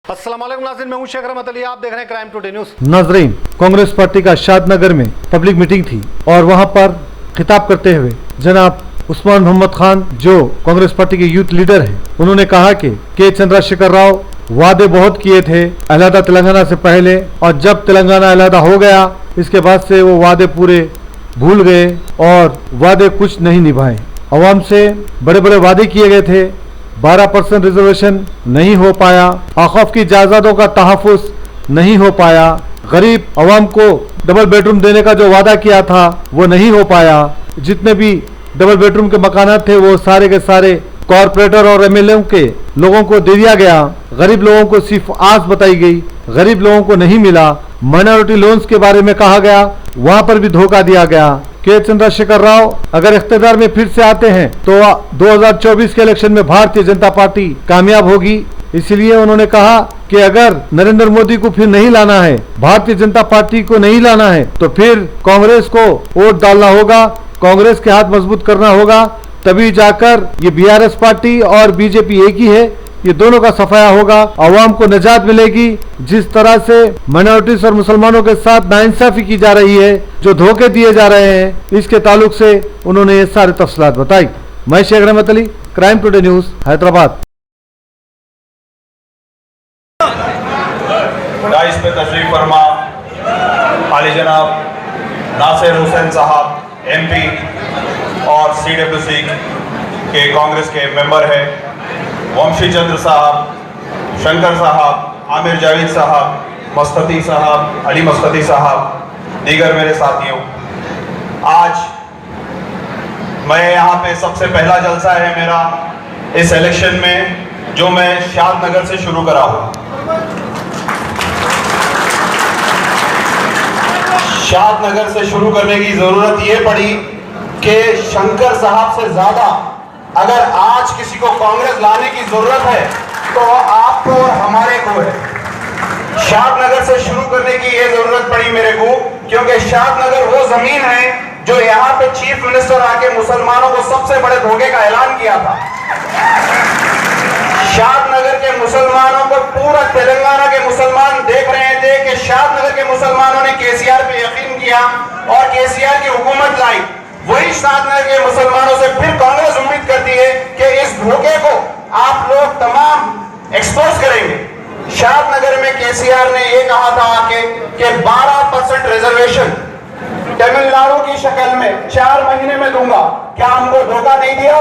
अस्सलाम वालेकुम नाज़रीन, मैं हूं शेख रहमत अली, आप देख रहे हैं क्राइम टुडे न्यूज़। नाज़रीन, कांग्रेस पार्टी का शादनगर में पब्लिक मीटिंग थी और वहां पर खिताब करते हुए जनाब उस्मान मोहम्मद खान जो कांग्रेस पार्टी के यूथ लीडर हैं, उन्होंने कहा कि के चंद्रशेखर राव वादे बहुत किए थे अलहदा तेलंगाना से पहले, और जब तेलंगाना अलहदा हो गया इसके बाद से वो वादे पूरे भूल गए और वादे कुछ नहीं निभाए। अवाम से बड़े बड़े वादे किए गए थे, 12% रिजर्वेशन नहीं हो पाया, औक़ाफ़ की जायदादों का तहफ़्फ़ुज़ नहीं हो पाया, गरीब अवाम को डबल बेडरूम देने का जो वादा किया था वो नहीं हो पाया, जितने भी डबल बेडरूम के मकानात थे वो सारे के सारे कॉरपोरेटर और एमएलए के लोगों को दे दिया गया, गरीब लोगों को सिर्फ आस बताई गई, गरीब लोगों को नहीं मिला। माइनॉरिटी लोन्स के बारे में कहा गया, वहां पर भी धोखा दिया गया। के चंद्रशेखर राव अगर इख्तियार में फिर से आते हैं तो 2024 के इलेक्शन में भारतीय जनता पार्टी कामयाब होगी। इसलिए उन्होंने कहा कि अगर नरेंद्र मोदी को फिर नहीं लाना है, भारतीय जनता पार्टी को नहीं लाना है, तो फिर कांग्रेस को वोट डालना होगा, कांग्रेस के हाथ मजबूत करना होगा, तभी जाकर ये बीआरएस पार्टी और बीजेपी एक ही है, ये दोनों का सफाया होगा, आवाम को निजात मिलेगी। जिस तरह से माइनॉरिटीज और मुसलमानों के साथ नाइंसाफी की जा रही है, जो धोखे दिए जा रहे हैं, इसके ताल्लुक से उन्होंने ये सारी तफसीलात बताई। मैं शेख रहमत Ali, crime today news, Hyderabad. Dice पे तशरीफ फरमा आली जनाब नासिर हुसैन साहब एमपी और सीडब्ल्यूसी के कांग्रेस के मेंबर हैं, वंशी चंद्र साहब, शंकर साहब, आमिर जावेद साहब, मस्तती साहब, अली मस्तती साहब, दीगर मेरे साथियों, आज मैं यहाँ पे सबसे पहला जलसा है मेरा इस इलेक्शन में, जो मैं शादनगर से शुरू करा हूँ। शादनगर से शुरू करने की जरूरत ये पड़ी कि शंकर साहब से ज्यादा अगर आज किसी को कांग्रेस लाने की जरूरत है तो आपको और हमारे को है। शादनगर से शुरू करने की ये जरूरत पड़ी मेरे को, क्योंकि शादनगर वो जमीन है जो यहाँ पे चीफ मिनिस्टर आके मुसलमानों को सबसे बड़े धोखे का ऐलान किया था। शादनगर के मुसलमानों को पूरा तेलंगाना के मुसलमान देख रहे थे कि शादनगर के मुसलमानों ने केसीआर पे यकीन किया और केसीआर की हुकूमत लाई। वही शादनगर के मुसलमानों से फिर कांग्रेस उम्मीद करती है कि इस धोखे को आप लोग तमाम एक्सपोज करेंगे। शादनगर में केसीआर ने यह कहा था आके कि 12% रिजर्वेशन तमिलनाडु की शक्ल में 4 महीने में दूंगा। क्या हमको धोखा नहीं दिया?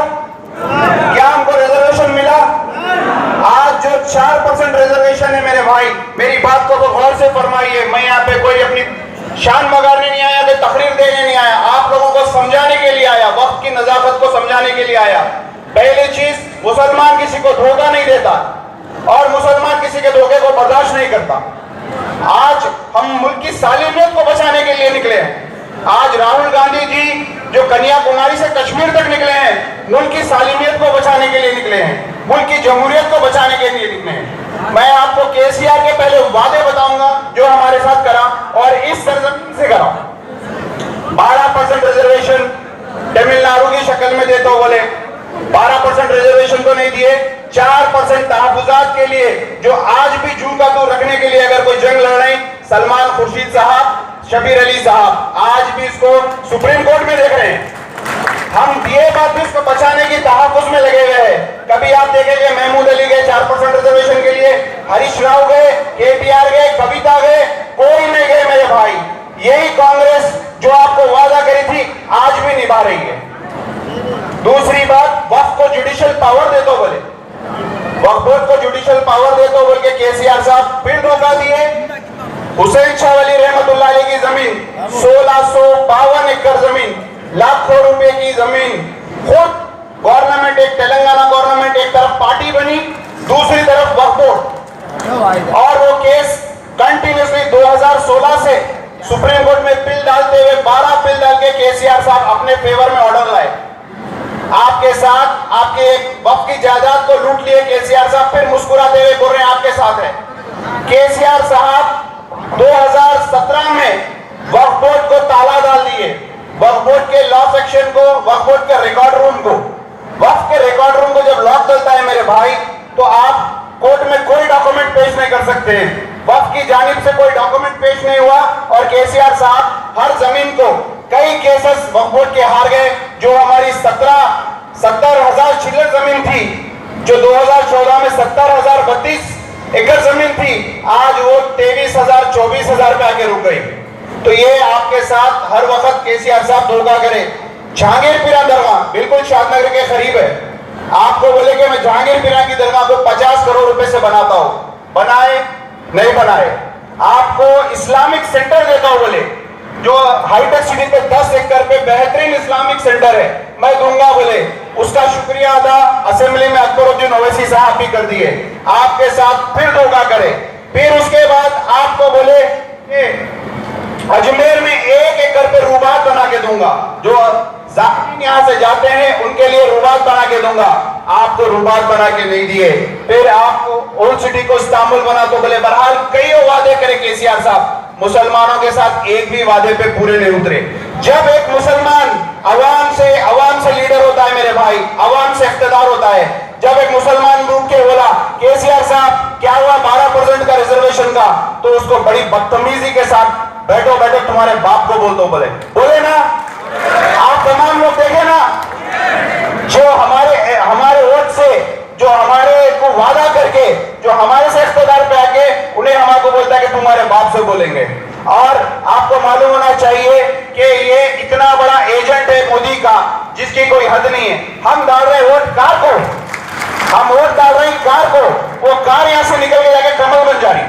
क्या हमको रिजर्वेशन मिला? आज जो 4% रिजर्वेशन है मेरे भाई, मेरी बात को तो गौर से फरमाइए। मैं यहाँ पे कोई अपनी शान मगारने नहीं आया, कोई तकरीर देने नहीं आया, आप लोगों को समझाने के लिए आया, वक्त की नजाकत को समझाने के लिए आया। पहली चीज, मुसलमान किसी को धोखा नहीं देता और मुसलमान किसी के धोखे को बर्दाश्त नहीं करता। आज हम मुल्क की सालिमियत को बचाने के लिए निकले हैं। आज राहुल गांधी जी जो कन्याकुमारी से कश्मीर तक निकले हैं, मुल्क की सालिमियत को बचाने के लिए निकले हैं, मुल्क की जमहूरियत को बचाने के लिए निकले हैं। मैं आपको केसीआर के पहले वादे बताऊंगा जो हमारे साथ करा और इस सरजमीन से करा। 12% रिजर्वेशन तमिलनाडु की शक्ल में देते हो बोले, 12% रिजर्वेशन तो नहीं दिए, 4% तहफुजात के लिए जो आज भी जू का तू रखने के लिए अगर कोई जंग लड़ रहे हैं, सलमान खुर्शीद साहब, शबीर अली साहब, आज भी इसको सुप्रीम कोर्ट में देख रहे हैं। हम दिए बात भी इसको बचाने की तहफ़्फ़ुज़ में लगे हुए हैं। कभी आप देखेंगे महमूद अली गए 4% रिजर्वेशन के लिए, हरीश राव गए, केटीआर गए, कविता गए, कोई नहीं गए मेरे भाई। यही कांग्रेस जो आपको वादा करी थी आज भी निभा रही है। दूसरी बात, वक्फ को जुडिशियल पावर दे दो बोले, वक्फ बोर्ड को जुडिशियल पावर दे दो बोल के केसीआर साहब फिर धोखा दिए। हुसैन शाह वली रहमतुल्लाह अलैह की जमीन 1652 एकड़ जमीन, लाखों रुपए की जमीन, खुद गवर्नमेंट, एक तेलंगाना गवर्नमेंट एक तरफ पार्टी बनी, दूसरी तरफ वक्फ बोर्ड, और वो केस कंटिन्यूसली 2016 से सुप्रीम कोर्ट में बिल डालते हुए 12 बिल डाल के केसीआर साहब अपने फेवर में ऑर्डर लाए। आपके साथ आपके वक्फ की जायदाद को लूट लिए केसीआर साहब, फिर मुस्कुराते हुए बोल रहे हैं आपके साथ है। केसीआर साहब 2017 में वक्फ बोर्ड को ताला डाल दिए, वक्फ बोर्ड के लॉ सेक्शन को, वक्फ बोर्ड के रिकॉर्ड रूम को। वक्फ के रिकॉर्ड रूम को जब लॉक डलता है मेरे भाई, तो आप कोर्ट में कोई डॉक्यूमेंट पेश नहीं कर सकते हैं। वक्फ की जानिब से कोई डॉक्यूमेंट पेश नहीं हुआ और केसीआर साहब हर जमीन को कई केसेस वक्फ बोर्ड के हार गए। जो हमारी 70,000 चिल्लर जमीन थी, जो 2014 में 70,032 एकड़ जमीन थी, आज वो 23,000 24,000 पे आके रुक गई। तो ये आपके साथ हर वक्त केसीआर साहब धोखा करे। जहांगीर पीरा दरगाह बिल्कुल शादनगर के करीब है, आपको बोले कि मैं जहांगीर पीरा की दरगाह को 50 करोड़ रुपए से बनाता हूं, बनाए नहीं बनाए। आपको इस्लामिक सेंटर देता हूं बोले, जो हाईटेक सिटी पे 10 एकड़ पे बेहतरीन इस्लामिक सेंटर है, मैं दूंगा बोले। उसका शुक्रिया अदा असेंबली में अकबरुद्दीन ओवैसी साहब भी कर दिए। आपके साथ फिर धोखा करे। फिर उसके बाद आपको बोले अजमेर में 1 एकड़ पे रूबात बना के दूंगा, जो जाकिरीन यहां से जाते हैं उनके लिए रूबात बना के दूंगा। आपको रूबात बना के नहीं दिए। फिर आपको ओल्ड सिटी को इस्तांबुल बना तो बोले। बहरहाल कई वादे करे केसीआर साहब, मुसलमानों के साथ एक भी वादे पे पूरे नहीं उतरे। जब एक मुसलमान अवाम से लीडर होता है मेरे भाई, अवाम से इख्तिदार होता है। जब एक मुसलमान रूप के बोला केसीआर साहब क्या हुआ 12% का रिजर्वेशन का, तो उसको बड़ी बदतमीजी के साथ बैठो बैठो तुम्हारे बाप को बोल दो बोले ना। आप तमाम लोग देखे ना, जो हमारे वोट से, जो हमारे को वादा करके, जो हमारे से इख्तिदार पे आके उन्हें हमारे बोलता है कि तुम्हारे बाप से बोलेंगे। और आपको मालूम होना चाहिए कि ये इतना बड़ा एजेंट है मोदी का जिसकी कोई हद नहीं है। हम डाल रहे वोट कार को, हम वोट डाल रहे हैं कार को, वो कार यहां से निकल के जाके कमल बन जा रही।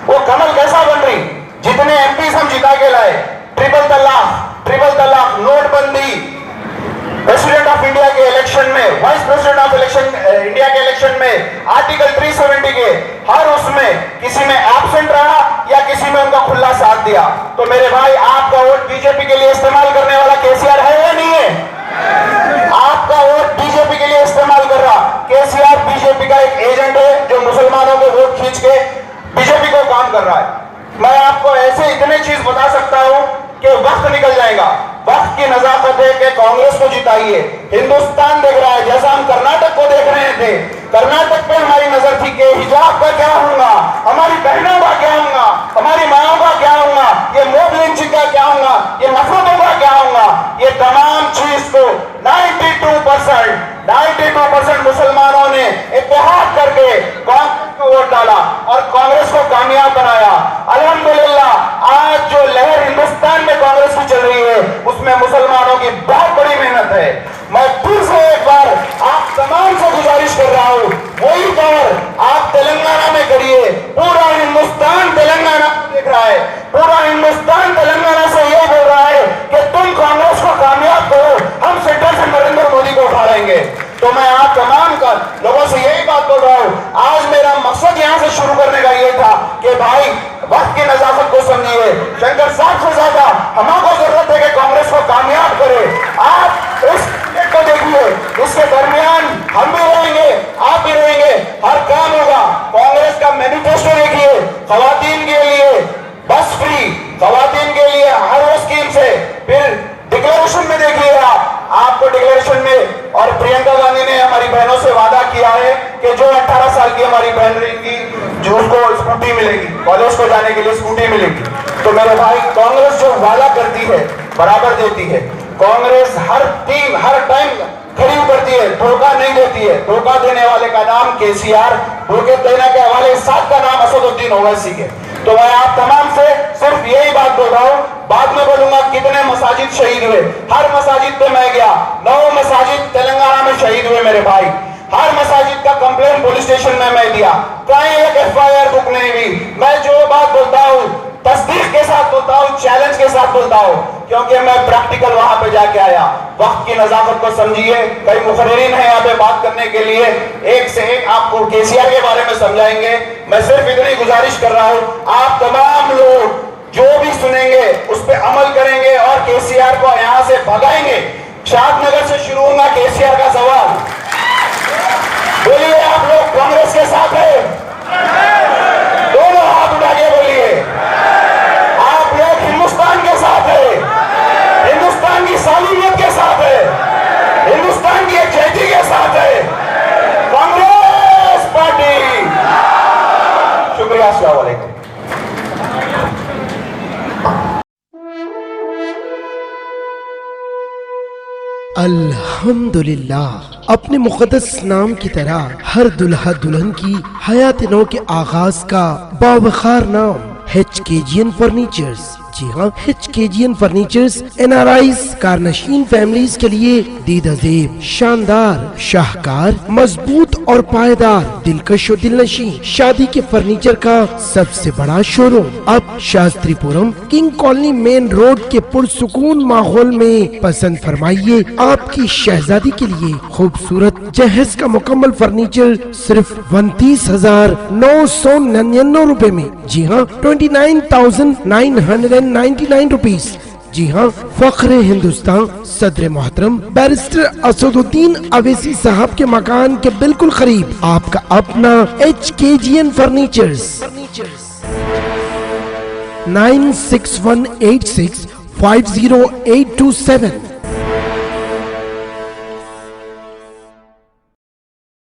वो कमल कैसा बन रही? जितने एमपी हम जिता के लाए, ट्रिपल तलाक, नोटबंदी, प्रेसिडेंट ऑफ इंडिया के इलेक्शन में, वाइस प्रेसिडेंट ऑफ इंडिया के इलेक्शन में, आर्टिकल 370 के हर उसमें किसी में एब्सेंट रहा या किसी में उनका खुला साथ दिया। तो मेरे भाई आपका वोट बीजेपी के लिए इस्तेमाल करने वाला केसीआर है या नहीं है? आपका वोट बीजेपी के लिए इस्तेमाल कर रहा केसीआर बीजेपी का एक एजेंट है जो मुसलमानों के वोट खींच के बीजेपी को काम कर रहा है। मैं आपको ऐसे इतने चीज बता सकता हूं कि वक्त निकल जाएगा। वक्त की नजाकत है कि कांग्रेस को जिताइए। हिंदुस्तान देख रहा है, जैसा हम कर्नाटक को देख रहे थे। कर्नाटक पे हमारी नजर थी कि हिजाब का क्या होगा, हमारी बहनों का क्या होगा, हमारी माओ का क्या होगा, ये मॉब लिंचिंग का क्या होगा, ये नफरतों का क्या होगा। ये तमाम चीज को 92% मुसलमानों ने इत्तेहाद करके कांग्रेस को वोट डाला और कांग्रेस को कामयाब बनाया। अल्हम्दुलिल्लाह आज जो लहर हिंदुस्तान में कांग्रेस की चल रही है उसमें मुसलमानों की बहुत बड़ी मेहनत है। मैं फिर से एक बार आप तमाम से गुजारिश कर रहा हूं, वही दौर आप तेलंगाना में करिए। पूरा हिंदुस्तान तेलंगाना को देख रहा है, पूरा हिंदुस्तान तेलंगाना से यही बोल रहा है कि तुम कांग्रेस को कामयाब करो, हम सेंटर से नरेंद्र मोदी को उठाएंगे। तो मैं आप तमाम का लोगों से यही बात बोल रहा हूं। आज मेरा मकसद यहां से शुरू करने का ये था कि भाई वक्त की नजाकत को समझिए। शंकर साहब से ज्यादा हमको जरूरत है कि कांग्रेस को कामयाब करे। आप इस को देखिए, इसके दरमियान हम भी रहेंगे, आप भी रहेंगे, हर काम होगा। कांग्रेस का मैनिफेस्टो देखिए, खवातीन के लिए बस फ्री, खवातीन के लिए हर वो स्कीम से। फिर डिक्लेरेशन में देखिए आपको डिक्लेरेशन में, और प्रियंका गांधी ने हमारी बहनों से वादा किया है कि जो 18 साल की हमारी बहन रहेगी जो उसको स्कूटी मिलेगी, कॉलेज को जाने के लिए स्कूटी मिलेगी। तो मेरे भाई कांग्रेस जो वादा करती है बराबर देती है। कांग्रेस हर टाइम खड़ी उतरती है, धोखा नहीं देती है। धोखा देने वाले का नाम केसीआर, धोखे देने के हवाले साथ का नाम असदुद्दीन ओवैसी है। तो मैं आप तमाम से सिर्फ यही बात बोल रहा हूं, बाद में बोलूंगा कितने मसाजिद शहीद हुए। हर मसाजिद पे मैं गया, 9 मसाजिद तेलंगाना में शहीद हुए मेरे भाई। हर मसाजिद का कंप्लेंट पुलिस स्टेशन में मैं दिया, कहीं एक FIR बुक नहीं हुई। मैं जो बात बोलता हूं तस्दीक के साथ बोलता हूं, चैलेंज के साथ बोलता हूं, क्योंकि मैं प्रैक्टिकल वहां पे जाके आया। वक्त की नजाकत को समझिए। कई मुखर्रिरीन हैं यहाँ पे बात करने के लिए, एक से एक आपको केसीआर के बारे में समझाएंगे। मैं सिर्फ इतनी गुजारिश कर रहा हूं, आप तमाम लोग जो भी सुनेंगे उस पर अमल करेंगे और केसीआर को यहाँ से भगाएंगे। शादनगर से शुरू होगा केसीआर का सवाल। बोलिए आप लोग कांग्रेस के साथ है? दोनों हाथ उठा के बोलिए। आप लोग हिंदुस्तान के साथ है, हिंदुस्तान की सालियत के साथ है, हिंदुस्तान की एकजुटता के साथ है। कांग्रेस पार्टी अल्हम्दुलिल्लाह। अपने मुक़द्दस नाम की तरह हर दुल्हा दुल्हन की हयात नौ के आगाज का बावखार नाम HKGN फर्नीचर्स। जी हाँ, HKGN फर्नीचर्स NRIs कारनशीन फैमिलीज के लिए दीदाजेब, शानदार, शाहकार, मजबूत और पायदार, दिलकश और दिलनशी शादी के फर्नीचर का सबसे बड़ा शोरूम अब Shastripuram king colony main road के पुरसुकून माहौल में। पसंद फरमाइए आपकी शहजादी के लिए खूबसूरत जहेज का मुकम्मल फर्नीचर सिर्फ 29,999 रुपए में। जी हाँ, 29,999 रुपीज। जी हाँ, फख्रे हिंदुस्तान सदर मोहतरम बैरिस्टर असदुद्दीन अवैसी साहब के मकान के बिल्कुल करीब आपका अपना HKGN फर्नीचर्स। 9618650827